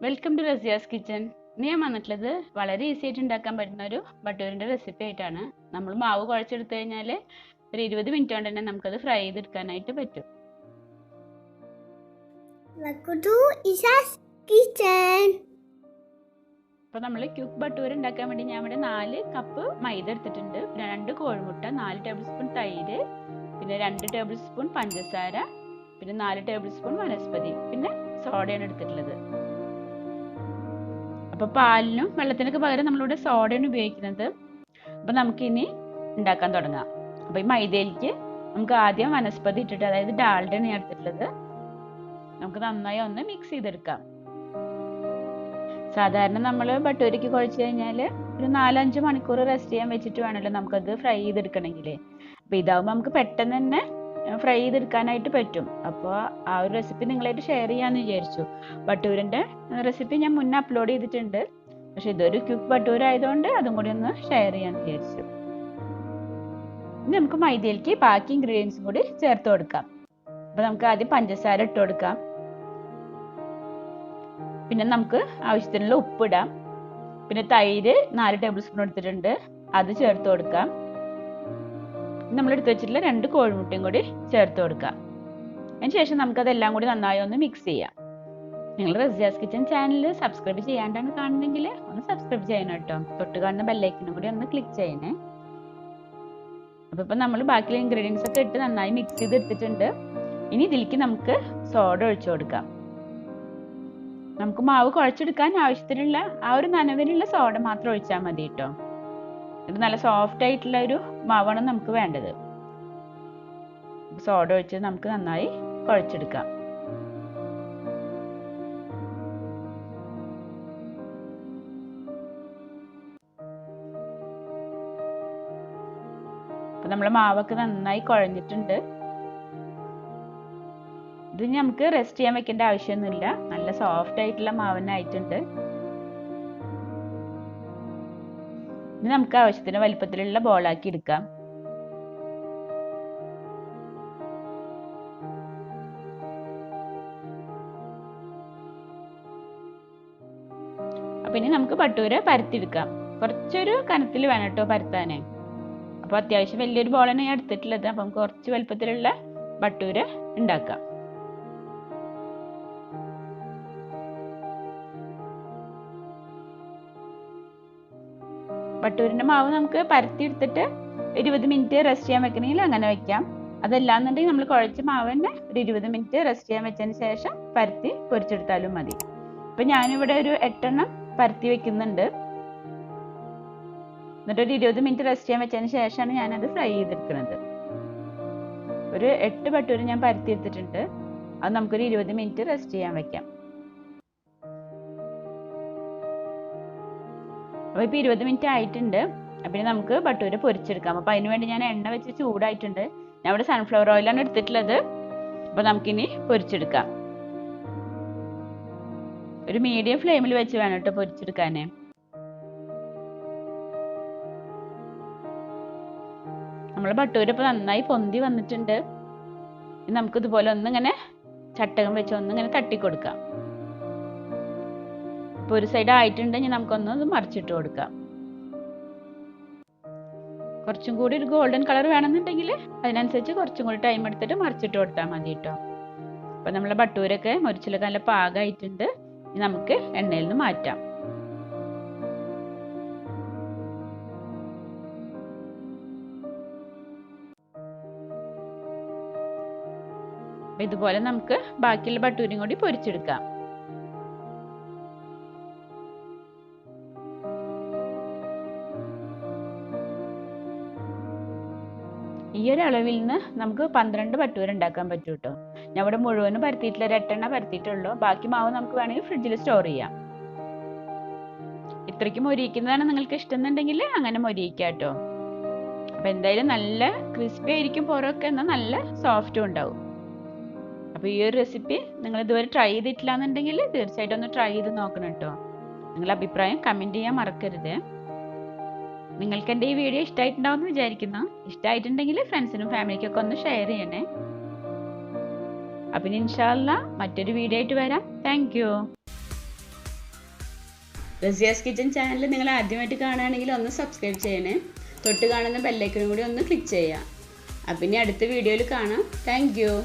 Welcome to Razia's kitchen. ഇന്ന് ഞാൻ വന്നിട്ടുള്ളത് വളരെ ഈസി ആയിട്ട് ഉണ്ടാക്കാൻ പറ്റുന്ന ഒരു ബട്ടൂരിൻ്റെ റെസിപ്പി ആയിട്ടാണ്. നമ്മൾ മാവ് കുഴച്ചെടുത്തു കഴിഞ്ഞാൽ ഒരു 20 മിനിറ്റ് കൊണ്ട് തന്നെ നമുക്കത് ഫ്രൈ ചെയ്തെടുക്കാനായിട്ട് പറ്റും. അപ്പോൾ നമ്മൾ ക്യൂക്ക് ബട്ടൂർ ഉണ്ടാക്കാൻ വേണ്ടി ഞാൻ ഇവിടെ 4 കപ്പ് മൈദ എടുത്തിട്ടുണ്ട്, 2 കോഴിമുട്ട, 4 ടേബിൾ സ്പൂൺ തൈര്, പിന്നെ 2 ടേബിൾ സ്പൂൺ പഞ്ചസാര, പിന്നെ 4 ടേബിൾ സ്പൂൺ വനസ്പതി, പിന്നെ സോഡയാണ് എടുത്തിട്ടുള്ളത്. അപ്പോൾ പാലിനും വെള്ളത്തിനൊക്കെ പകരം നമ്മളിവിടെ സോഡയാണ് ഉപയോഗിക്കുന്നത്. അപ്പോൾ നമുക്കിനി ഉണ്ടാക്കാൻ തുടങ്ങാം. അപ്പോൾ ഈ മൈദയിലേക്ക് നമുക്ക് ആദ്യം വനസ്പതി ഇട്ടിട്ട്, അതായത് ഡാൽഡയാണ് ഞാൻ എടുത്തിട്ടുള്ളത്, നമുക്ക് നന്നായി ഒന്ന് മിക്സ് ചെയ്തെടുക്കാം. സാധാരണ നമ്മൾ ബട്ടൂരിക്ക് കുഴച്ച് കഴിഞ്ഞാൽ ഒരു 4-5 മണിക്കൂർ റെസ്റ്റ് ചെയ്യാൻ വെച്ചിട്ട് വേണമല്ലോ നമുക്കത് ഫ്രൈ ചെയ്തെടുക്കണമെങ്കിൽ. അപ്പോൾ ഇതാവുമ്പോൾ നമുക്ക് പെട്ടെന്ന് തന്നെ ഫ്രൈ ചെയ്തെടുക്കാനായിട്ട് പറ്റും. അപ്പോൾ ആ ഒരു റെസിപ്പി നിങ്ങളായിട്ട് ഷെയർ ചെയ്യാമെന്ന് വിചാരിച്ചു. ബട്ടൂരിൻ്റെ റെസിപ്പി ഞാൻ മുന്നേ അപ്ലോഡ് ചെയ്തിട്ടുണ്ട്, പക്ഷെ ഇതൊരു ക്യൂക്ക് ബട്ടൂർ ആയതുകൊണ്ട് അതും കൂടി ഒന്ന് ഷെയർ ചെയ്യാമെന്ന് വിചാരിച്ചു. ഇനി നമുക്ക് മൈദയിലേക്ക് ബാക്കി ഇൻഗ്രീഡിയൻസും കൂടി ചേർത്ത് കൊടുക്കാം. അപ്പോൾ നമുക്ക് ആദ്യം പഞ്ചസാര ഇട്ട് കൊടുക്കാം. പിന്നെ നമുക്ക് ആവശ്യത്തിനുള്ള ഉപ്പിടാം. പിന്നെ തൈര് 4 ടേബിൾ സ്പൂൺ എടുത്തിട്ടുണ്ട്, അത് ചേർത്ത് കൊടുക്കാം. നമ്മൾ എടുത്ത് വെച്ചിട്ടുള്ള 2 കോഴിമുട്ടയും കൂടി ചേർത്ത് കൊടുക്കാം. അതിന് ശേഷം നമുക്കതെല്ലാം കൂടി നന്നായി ഒന്ന് മിക്സ് ചെയ്യാം. നിങ്ങൾ റസിയാസ് കിച്ചൺ ചാനൽ സബ്സ്ക്രൈബ് ചെയ്യാണ്ടാണ് കാണുന്നെങ്കിൽ ഒന്ന് സബ്സ്ക്രൈബ് ചെയ്യണം കേട്ടോ. തൊട്ട് കാണുന്ന ബെല്ലൈക്കനും കൂടി ഒന്ന് ക്ലിക്ക് ചെയ്യണേ. അപ്പോൾ ഇപ്പം നമ്മൾ ബാക്കിയുള്ള ഇൻഗ്രീഡിയൻസ് ഒക്കെ ഇട്ട് നന്നായി മിക്സ് ചെയ്തെടുത്തിട്ടുണ്ട്. ഇനി ഇതിലേക്ക് നമുക്ക് സോഡ ഒഴിച്ചു കൊടുക്കാം. നമുക്ക് മാവ് കുഴച്ചെടുക്കാൻ ആവശ്യത്തിനുള്ള ആ ഒരു നനവിനുള്ള സോഡ മാത്രം ഒഴിച്ചാൽ മതി കേട്ടോ. ഇത് നല്ല സോഫ്റ്റ് ആയിട്ടുള്ള ഒരു മാവാണ് നമുക്ക് വേണ്ടത്. സോഡ ഒഴിച്ച് നമുക്ക് നന്നായി കുഴച്ചെടുക്കാം. അപ്പൊ നമ്മളെ മാവൊക്കെ നന്നായി കുഴഞ്ഞിട്ടുണ്ട്. ഇത് നമുക്ക് റെസ്റ്റ് ചെയ്യാൻ വെക്കേണ്ട ആവശ്യമൊന്നുമില്ല, നല്ല സോഫ്റ്റ് ആയിട്ടുള്ള മാവനായിട്ടുണ്ട്. ഇനി നമുക്ക് ആവശ്യത്തിന് വലിപ്പത്തിലുള്ള ബോളാക്കി എടുക്കാം. അപ്പൊ ഇനി നമുക്ക് ബട്ടൂര പരത്തിയെടുക്കാം. കുറച്ചൊരു കനത്തിൽ വേണം കേട്ടോ പരത്താനേ. അപ്പോൾ അത്യാവശ്യം വലിയൊരു ബോളാണ് ഞാൻ എടുത്തിട്ടുള്ളത്. അപ്പം നമുക്ക് കുറച്ച് വലിപ്പത്തിലുള്ള ബട്ടൂര ഉണ്ടാക്കാം. ബട്ടൂരിൻ്റെ മാവ് നമുക്ക് പരത്തി എടുത്തിട്ട് 20 മിനിറ്റ് റെസ്റ്റ് ചെയ്യാൻ വെക്കണമെങ്കിൽ അങ്ങനെ വെക്കാം. അതല്ലാന്നുണ്ടെങ്കിൽ നമ്മൾ കുഴച്ച മാവ് തന്നെ ഒരു 20 മിനിറ്റ് റെസ്റ്റ് ചെയ്യാൻ വെച്ചതിന് ശേഷം പരത്തി പൊരിച്ചെടുത്താലും മതി. ഇപ്പം ഞാനിവിടെ ഒരു 8 എണ്ണം പരത്തി വെക്കുന്നുണ്ട്. എന്നിട്ട് ഒരു 20 മിനിറ്റ് റെസ്റ്റ് ചെയ്യാൻ വെച്ചതിന് ശേഷമാണ് ഞാനത് ഫ്രൈ ചെയ്തെടുക്കുന്നത്. ഒരു 8 ബട്ടൂര് ഞാൻ പരത്തി എടുത്തിട്ടുണ്ട്. അത് നമുക്കൊരു 20 മിനിറ്റ് റെസ്റ്റ് ചെയ്യാൻ വെക്കാം. അപ്പോൾ ഇപ്പോൾ 20 മിനിറ്റ് ആയിട്ടുണ്ട്. അപ്പം നമുക്ക് ബട്ടൂര പൊരിച്ചെടുക്കാം. അപ്പോൾ അതിന് വേണ്ടി ഞാൻ എണ്ണ വെച്ച് ചൂടായിട്ടുണ്ട്. ഞാൻ ഇവിടെ സൺഫ്ലവർ ഓയിലാണ് എടുത്തിട്ടുള്ളത്. അപ്പോൾ നമുക്കിനി പൊരിച്ചെടുക്കാം. ഒരു മീഡിയം ഫ്ലെയിമിൽ വെച്ച് വേണം കേട്ടോ പൊരിച്ചെടുക്കാനേ. നമ്മൾ ബട്ടൂര ഇപ്പോൾ നന്നായി പൊന്തി വന്നിട്ടുണ്ട്. നമുക്കിതുപോലെ ഒന്നിങ്ങനെ ചട്ടകം വെച്ച് ഒന്നിങ്ങനെ തട്ടിക്കൊടുക്കാം. ഇപ്പോൾ ഒരു സൈഡ് ആയിട്ടുണ്ടെങ്കിൽ നമുക്കൊന്ന് മറിച്ചിട്ട് കൊടുക്കാം. കുറച്ചും കൂടി ഒരു ഗോൾഡൻ കളർ വേണമെന്നുണ്ടെങ്കിൽ അതിനനുസരിച്ച് കുറച്ചും കൂടി ടൈം എടുത്തിട്ട് മറിച്ചിട്ട് കൊടുത്താൽ മതി കേട്ടോ. അപ്പോൾ നമ്മളെ ബട്ടൂരൊക്കെ മുരിച്ചിലൊക്കെ നല്ല പാകമായിട്ടുണ്ട്. ഇനി നമുക്ക് എണ്ണയിൽ നിന്ന് മാറ്റാം. അപ്പോൾ ഇതുപോലെ നമുക്ക് ബാക്കിയുള്ള ബട്ടൂരും കൂടി പൊരിച്ചെടുക്കാം. ഈ ഒരു അളവിൽ നിന്ന് നമുക്ക് 12 ബട്ടൂര ഉണ്ടാക്കാൻ പറ്റും കേട്ടോ. ഞാൻ ഇവിടെ മുഴുവനും പരത്തിയിട്ടില്ല, 8 എണ്ണ പരത്തിയിട്ടുള്ളൂ. ബാക്കി മാവ് നമുക്ക് വേണമെങ്കിൽ ഫ്രിഡ്ജിൽ സ്റ്റോർ ചെയ്യാം. ഇത്രയ്ക്ക് മൊരിയിക്കുന്നതാണ് നിങ്ങൾക്ക് ഇഷ്ടം എന്നുണ്ടെങ്കിൽ അങ്ങനെ മൊരിയിക്കാം കേട്ടോ. അപ്പം എന്തായാലും നല്ല ക്രിസ്പി ആയിരിക്കും പുറമൊക്കെ, എന്നാൽ നല്ല സോഫ്റ്റും ഉണ്ടാവും. അപ്പോൾ ഈ ഒരു റെസിപ്പി നിങ്ങൾ ഇതുവരെ ട്രൈ ചെയ്തിട്ടില്ല എന്നുണ്ടെങ്കിൽ തീർച്ചയായിട്ടും ഒന്ന് ട്രൈ ചെയ്ത് നോക്കണം കേട്ടോ. നിങ്ങളുടെ അഭിപ്രായം കമൻറ്റ് ചെയ്യാൻ മറക്കരുത്. നിങ്ങൾക്ക് എൻ്റെ ഈ വീഡിയോ ഇഷ്ടമായിട്ടുണ്ടാവുമെന്ന് വിചാരിക്കുന്നു. ഇഷ്ടമായിട്ടുണ്ടെങ്കിൽ ഫ്രണ്ട്സിനും ഫാമിലിക്കൊക്കെ ഒന്ന് ഷെയർ ചെയ്യണേ. അപ്പം ഇൻഷാ അല്ലാ മറ്റൊരു വീഡിയോ ആയിട്ട് വരാം. Thank you. Razia's kitchen channel നിങ്ങൾ ആദ്യമായിട്ട് കാണുകയാണെങ്കിൽ ഒന്ന് സബ്സ്ക്രൈബ് ചെയ്യണേ. തൊട്ട് കാണുന്ന ബെല്ലൈക്കനും കൂടി ഒന്ന് ക്ലിക്ക് ചെയ്യാം. അപ്പം ഇനി അടുത്ത വീഡിയോയിൽ കാണാം. Thank you.